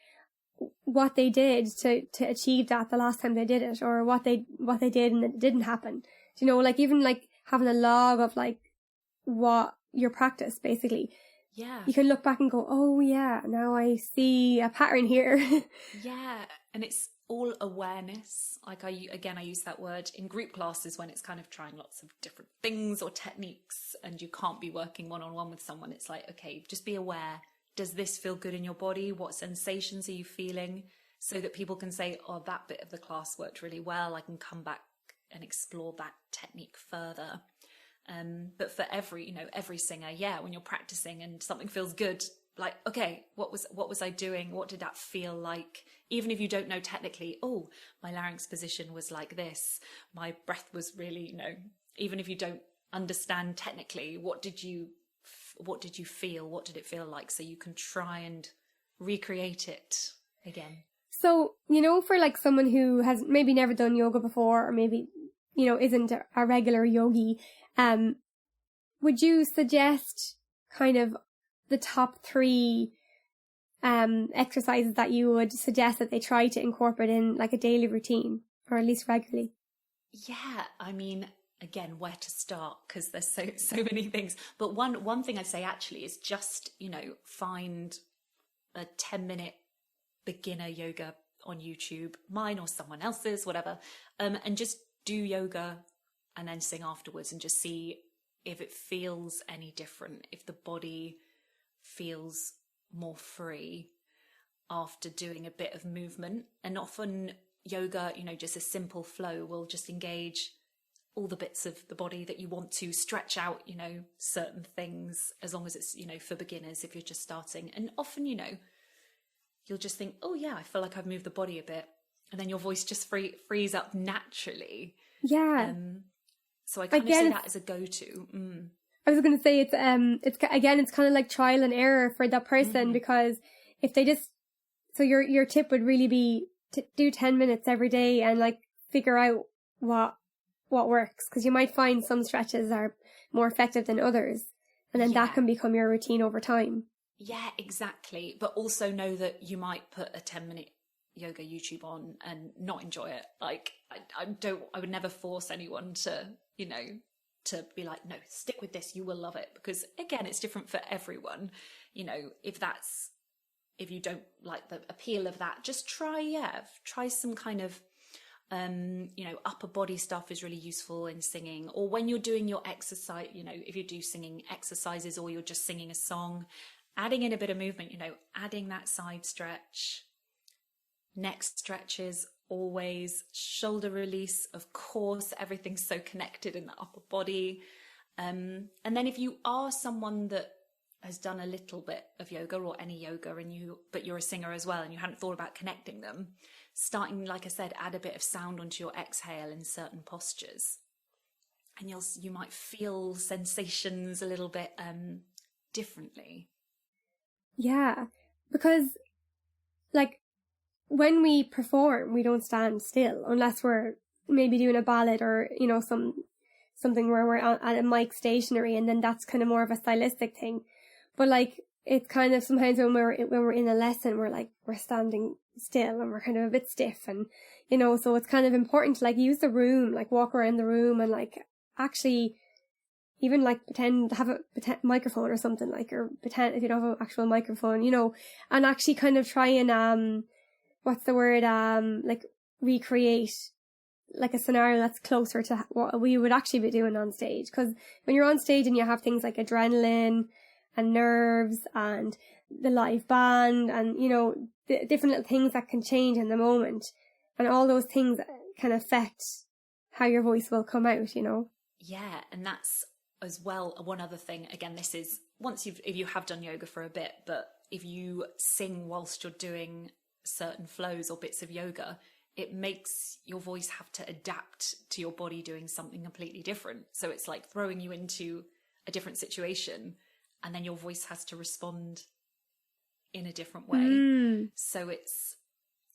what they did to achieve that the last time they did it, or what they did and it didn't happen. You know, like even like having a log of like what your practice basically. Yeah. You can look back and go, oh yeah, now I see a pattern here. Yeah. And it's all awareness. Like I use that word in group classes when it's kind of trying lots of different things or techniques, and you can't be working one-on-one with someone. It's like, okay, just be aware. Does this feel good in your body? What sensations are you feeling? So that people can say, oh, that bit of the class worked really well. I can come back and explore that technique further. But for every singer, when you're practicing and something feels good, like, okay, what was I doing? What did that feel like? Even if you don't know technically, oh, my larynx position was like this. My breath was really, even if you don't understand technically, what did you feel? What did it feel like? So you can try and recreate it again. So, for like someone who has maybe never done yoga before, or maybe, isn't a regular yogi, would you suggest kind of the top 3 exercises that you would suggest that they try to incorporate in like a daily routine, or at least regularly? Yeah, I mean, again, where to start, because there's so many things. But one thing I'd say actually is just, find a 10-minute beginner yoga on YouTube, mine or someone else's, whatever, and just do yoga and then sing afterwards, and just see if it feels any different, if the body feels more free after doing a bit of movement. And often yoga, just a simple flow will just engage all the bits of the body that you want to stretch out, certain things, as long as it's, for beginners, if you're just starting. And often, you'll just think, oh yeah, I feel like I've moved the body a bit. And then your voice just frees up naturally. Yeah. So I kind of say that as a go-to. I was going to say it's kind of like trial and error for that person, because if they so your tip would really be to do 10 minutes every day and like figure out what works, because you might find some stretches are more effective than others, and then that can become your routine over time. Yeah, exactly. But also know that you might put a 10-minute yoga YouTube on and not enjoy it. Like I would never force anyone to, to be like, no, stick with this, you will love it. Because again, it's different for everyone. If you don't like the appeal of that, just try some kind of, upper body stuff is really useful in singing. Or when you're doing your exercise, if you do singing exercises, or you're just singing a song, adding in a bit of movement, adding that side stretch, neck stretches, always shoulder release, of course, everything's so connected in the upper body. And then if you are someone that has done a little bit of yoga or any yoga, but you're a singer as well and you hadn't thought about connecting them, starting, like I said, add a bit of sound onto your exhale in certain postures. and you might feel sensations a little bit differently. Yeah, because like when we perform, we don't stand still unless we're maybe doing a ballad or, you know, something where we're at a mic stationary, and then that's kind of more of a stylistic thing. But like, it's kind of sometimes when we're in a lesson, we're standing still and we're kind of a bit stiff, and, you know, so it's kind of important to like use the room, like walk around the room and like actually even like have a pretend microphone or something, like, or pretend if you don't have an actual microphone, you know, and actually kind of try and like recreate like a scenario that's closer to what we would actually be doing on stage. Because when you're on stage and you have things like adrenaline and nerves and the live band and, you know, the different little things that can change in the moment, and all those things can affect how your voice will come out, you know. Yeah, and that's as well one other thing. Again, this is if you have done yoga for a bit, but if you sing whilst you're doing certain flows or bits of yoga, it makes your voice have to adapt to your body doing something completely different. So it's like throwing you into a different situation, and then your voice has to respond in a different way. So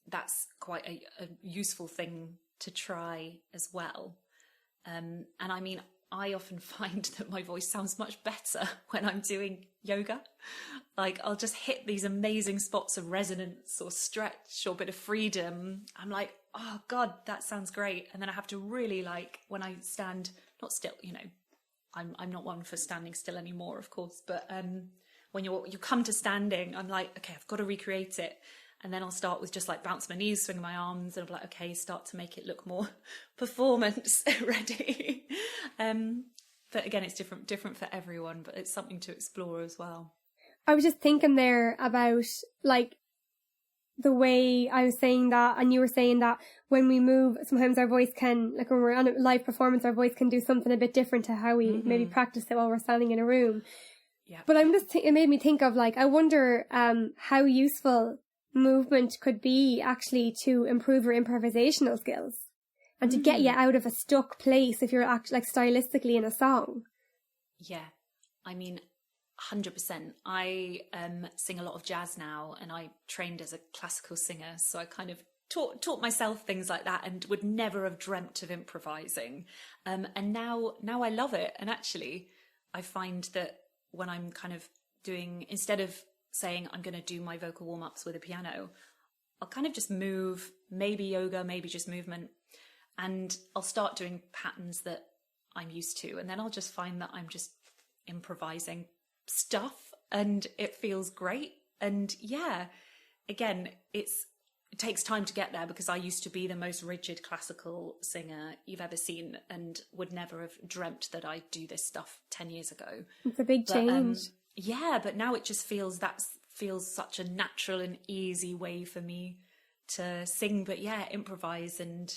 that's quite a useful thing to try as well. And I mean, I often find that my voice sounds much better when I'm doing yoga. Like, I'll just hit these amazing spots of resonance or stretch or bit of freedom. I'm like, oh God, that sounds great. And then I have to really, like, when I stand, not still, you know, I'm not one for standing still anymore, of course. But when you come to standing, I'm like, okay, I've got to recreate it. And then I'll start with just like bounce my knees, swing my arms, and I'm like, okay, start to make it look more performance ready. But again, it's different for everyone, but it's something to explore as well. I was just thinking there about like the way I was saying that, and you were saying that when we move, sometimes our voice can, like when we're on a live performance, our voice can do something a bit different to how we maybe practice it while we're standing in a room. Yeah. But it made me think of like, I wonder how useful movement could be actually to improve your improvisational skills and to get you out of a stuck place if you're actually like stylistically in a song. Yeah, I mean, 100%. I sing a lot of jazz now, and I trained as a classical singer, so I kind of taught myself things like that, and would never have dreamt of improvising. And now I love it. And actually, I find that when I'm kind of doing, instead of saying I'm going to do my vocal warm-ups with a piano, I'll kind of just move, maybe yoga, maybe just movement, and I'll start doing patterns that I'm used to, and then I'll just find that I'm just improvising stuff and it feels great. And yeah, again, it takes time to get there, because I used to be the most rigid classical singer you've ever seen and would never have dreamt that I'd do this stuff 10 years ago. It's a big change. Yeah, but now it just feels such a natural and easy way for me to sing, but yeah, improvise and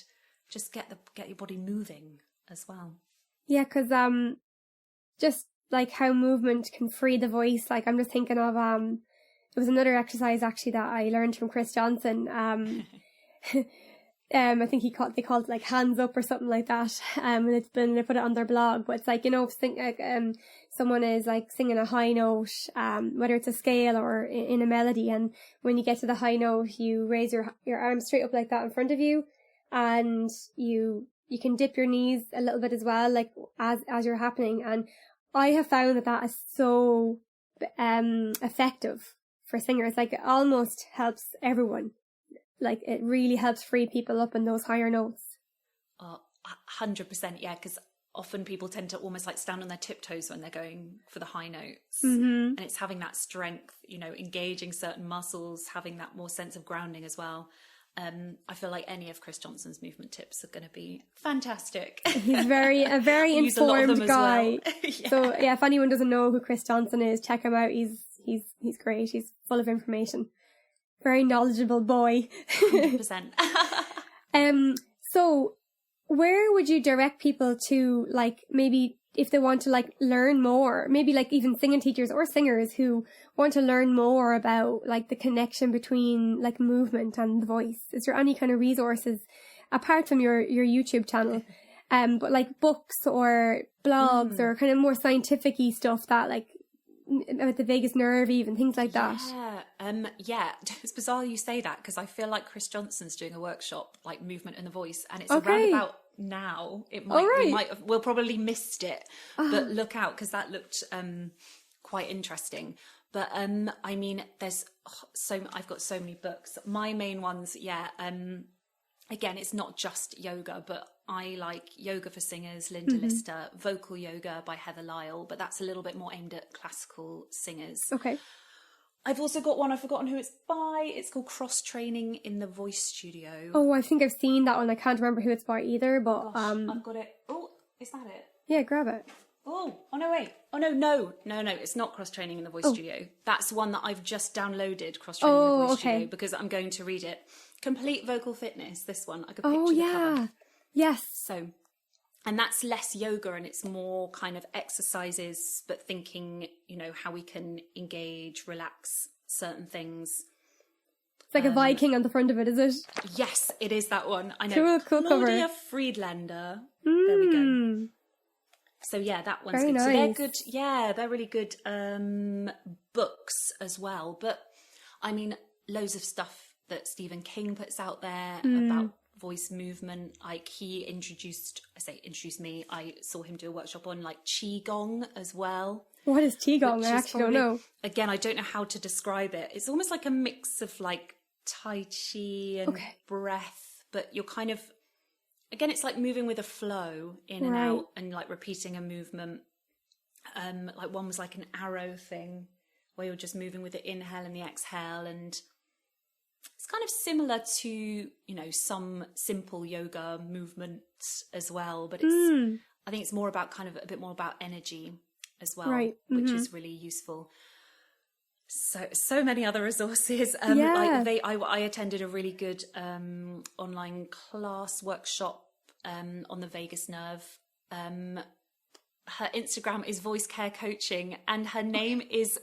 just get your body moving as well. Yeah, because just like how movement can free the voice. Like, I'm just thinking of there was another exercise actually that I learned from Chris Johnson. I think they called it like hands up or something like that. And they put it on their blog. But it's like, you know, someone is like singing a high note, whether it's a scale or in a melody, and when you get to the high note, you raise your arms straight up like that in front of you, and you can dip your knees a little bit as well, like as you're happening. And I have found that is so effective for singers. Like, it almost helps everyone. Like, it really helps free people up in those higher notes. 100%, yeah, because often people tend to almost like stand on their tiptoes when they're going for the high notes. And it's having that strength, you know, engaging certain muscles, having that more sense of grounding as well. I feel like any of Chris Johnson's movement tips are going to be fantastic. He's a very informed guy. Well. Yeah. So yeah, if anyone doesn't know who Chris Johnson is, check him out. He's great. He's full of information. Very knowledgeable boy. 100%. So where would you direct people to, like, maybe if they want to like learn more, maybe like even singing teachers or singers who want to learn more about like the connection between like movement and the voice? Is there any kind of resources apart from your YouTube channel but like books or blogs or kind of more scientific-y stuff that like about the vagus nerve, even things like that. Yeah. It's bizarre you say that, because I feel like Chris Johnson's doing a workshop like movement and the voice, and it's around about now. It might we'll probably missed it, but look out, because that looked quite interesting. But I mean, there's I've got so many books. My main ones, again, it's not just yoga, but I like Yoga for Singers, Linda Lister, Vocal Yoga by Heather Lyle, but that's a little bit more aimed at classical singers. Okay. I've also got one, I've forgotten who it's by. It's called Cross Training in the Voice Studio. Oh, I think I've seen that one. I can't remember who it's by either, but I've got it. Oh, is that it? Yeah, grab it. Oh no, wait. Oh no, it's not Cross Training in the Voice Studio. That's one that I've just downloaded, Cross Training in the Voice Studio, because I'm going to read it. Complete Vocal Fitness, this one. I could picture the cover. Yes. So, and that's less yoga and it's more kind of exercises, but thinking, you know, how we can engage, relax certain things. It's like a Viking on the front of it, is it? Yes, it is that one. I know. Cool Claudia cover. Friedlander. There we go. So yeah, that one's Very good. nice. So they're good. Yeah, they're really good books as well. But I mean, loads of stuff that Stephen King puts out there about voice movement. Like he introduced me. I saw him do a workshop on like Qigong as well. What is Qigong? I actually don't know. Again, I don't know how to describe it. It's almost like a mix of like Tai Chi and breath, but you're kind of, again, it's like moving with a flow in and out and like repeating a movement. Like one was like an arrow thing where you're just moving with the inhale and the exhale, and it's kind of similar to, you know, some simple yoga movements as well, but it's I think it's more about kind of a bit more about energy as well, which is really useful. So many other resources. Like I attended a really good online class workshop on the vagus nerve. Her Instagram is Voice Care Coaching, and her name is,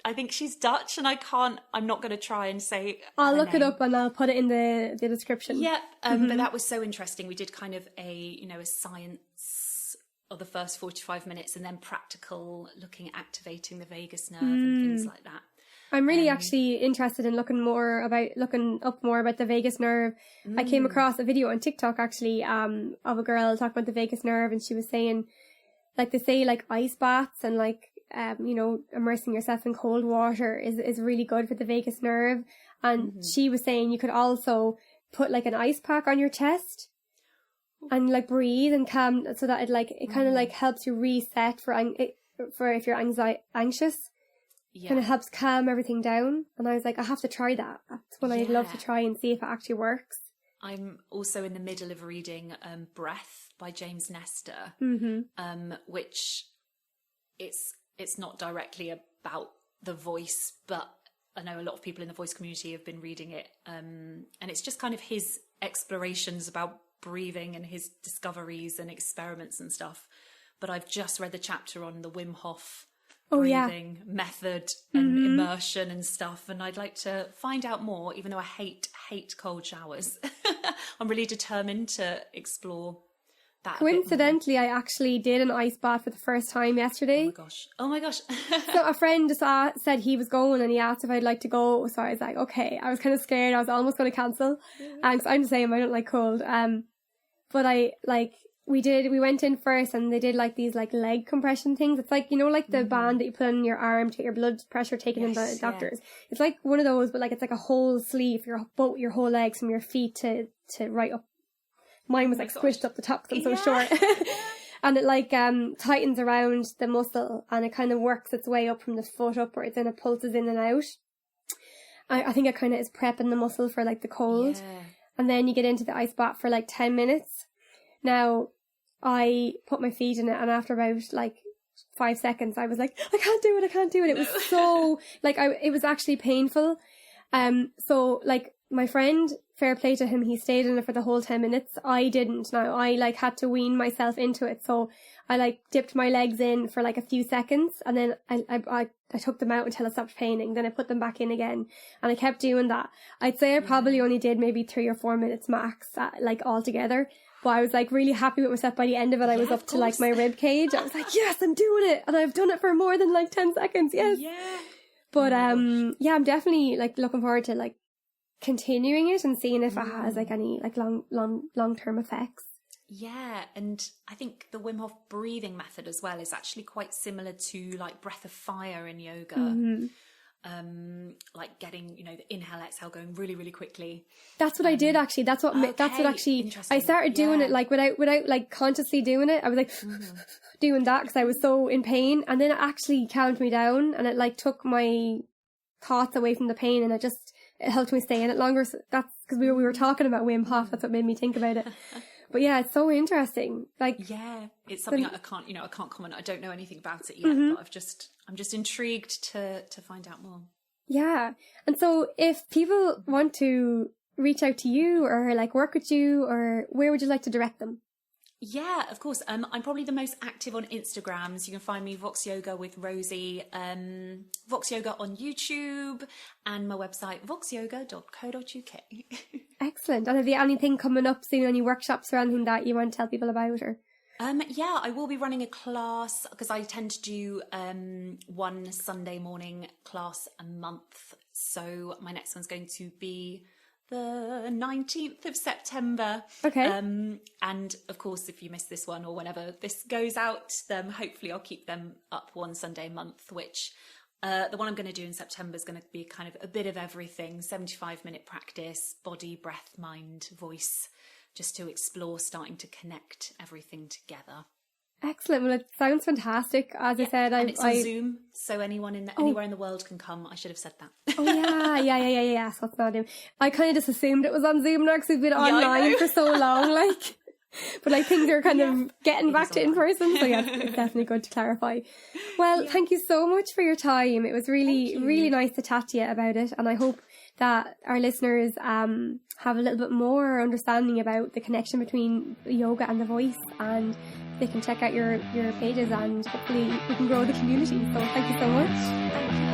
I think she's Dutch, and I'm not going to try and say I'll look name. it up and I'll put it in the description. Yep. But that was so interesting. We did kind of a science of the first 45 minutes and then practical, looking at activating the vagus nerve and things like that. I'm really actually interested in looking up more about the vagus nerve. I came across a video on TikTok actually of a girl talking about the vagus nerve, and she was saying, like, they say like ice baths and like immersing yourself in cold water is really good for the vagus nerve. And she was saying you could also put like an ice pack on your chest and like breathe and calm, so that it kind of like helps you reset for if you're anxious. Kind of helps calm everything down. And I was like, I have to try that. That's what I'd love to try and see if it actually works. I'm also in the middle of reading Breath by James Nestor, which it's not directly about the voice, but I know a lot of people in the voice community have been reading it, and it's just kind of his explorations about breathing and his discoveries and experiments and stuff. But I've just read the chapter on the Wim Hof breathing method and immersion and stuff, and I'd like to find out more, even though I hate cold showers. I'm really determined to explore that. Coincidentally, I actually did an ice bath for the first time yesterday. Oh my gosh. So a friend just said he was going, and he asked if I'd like to go, so I was like, okay. I was kind of scared. I was almost going to cancel, because I'm the same, I don't like cold. But we went in first, and they did like these like leg compression things. It's like, you know, like the band that you put on your arm to get your blood pressure taken in by doctors. It's like one of those, but like it's like a whole sleeve for your whole legs from your feet to right up. Mine was squished up the top because I'm so short. And it like tightens around the muscle, and it kind of works its way up from the foot upwards, and it pulses in and out. I think it kind of is prepping the muscle for like the cold. And then you get into the ice bath for like 10 minutes. Now, I put my feet in it, and after about like 5 seconds, I was like, I can't do it. It was so, it was actually painful. So like my friend, fair play to him, he stayed in it for the whole 10 minutes. I didn't. Now, I had to wean myself into it. So I dipped my legs in for like a few seconds, and then I took them out until it stopped paining. Then I put them back in again, and I kept doing that. I'd say I probably only did maybe 3 or 4 minutes max, altogether. But I was like really happy with myself by the end of it. I was up to like my rib cage. I was like, yes, I'm doing it. And I've done it for more than like 10 seconds. Yes. Yeah. But yeah, I'm definitely like looking forward to like continuing it and seeing if it has like any like long-term effects. Yeah, and I think the Wim Hof breathing method as well is actually quite similar to like breath of fire in yoga. Like getting, you know, the inhale exhale going really, really quickly. That's what I did actually. That's what actually I started doing it like without like consciously doing it. I was like doing that because I was so in pain, and then it actually calmed me down, and it like took my thoughts away from the pain, and it helped me stay in it longer. So that's because we were talking about Wim Hof. That's what made me think about it. But yeah, it's so interesting. Like, yeah, it's something I can't comment. I don't know anything about it yet, but I'm just intrigued to find out more. Yeah. And so if people want to reach out to you or like work with you, or where would you like to direct them? Yeah, of course. I'm probably the most active on Instagram, so you can find me Vox Yoga with Rosie, Vox Yoga on YouTube, and my website voxyoga.co.uk. Excellent. And have you anything coming up soon, any workshops or anything that you want to tell people about? Or yeah, I will be running a class because I tend to do one Sunday morning class a month. So my next one's going to be the 19th of September. Okay. And of course, if you miss this one or whenever this goes out, then hopefully I'll keep them up one Sunday a month, which the one I'm going to do in September is going to be kind of a bit of everything, 75-minute practice, body, breath, mind, voice, just to explore, starting to connect everything together. Excellent. Well, it sounds fantastic. As I said, it's on Zoom, so anyone anywhere in the world can come. I should have said that. Oh yeah. So that's not him. I kind of just assumed it was on Zoom now because we've been online for so long, like. But like things are kind of getting back to in person, so yeah, it's definitely good to clarify. Well, thank you so much for your time. It was really nice to chat to you about it, and I hope that our listeners have a little bit more understanding about the connection between yoga and the voice, and they can check out your pages, and hopefully we can grow the community. So thank you so much. Thank you.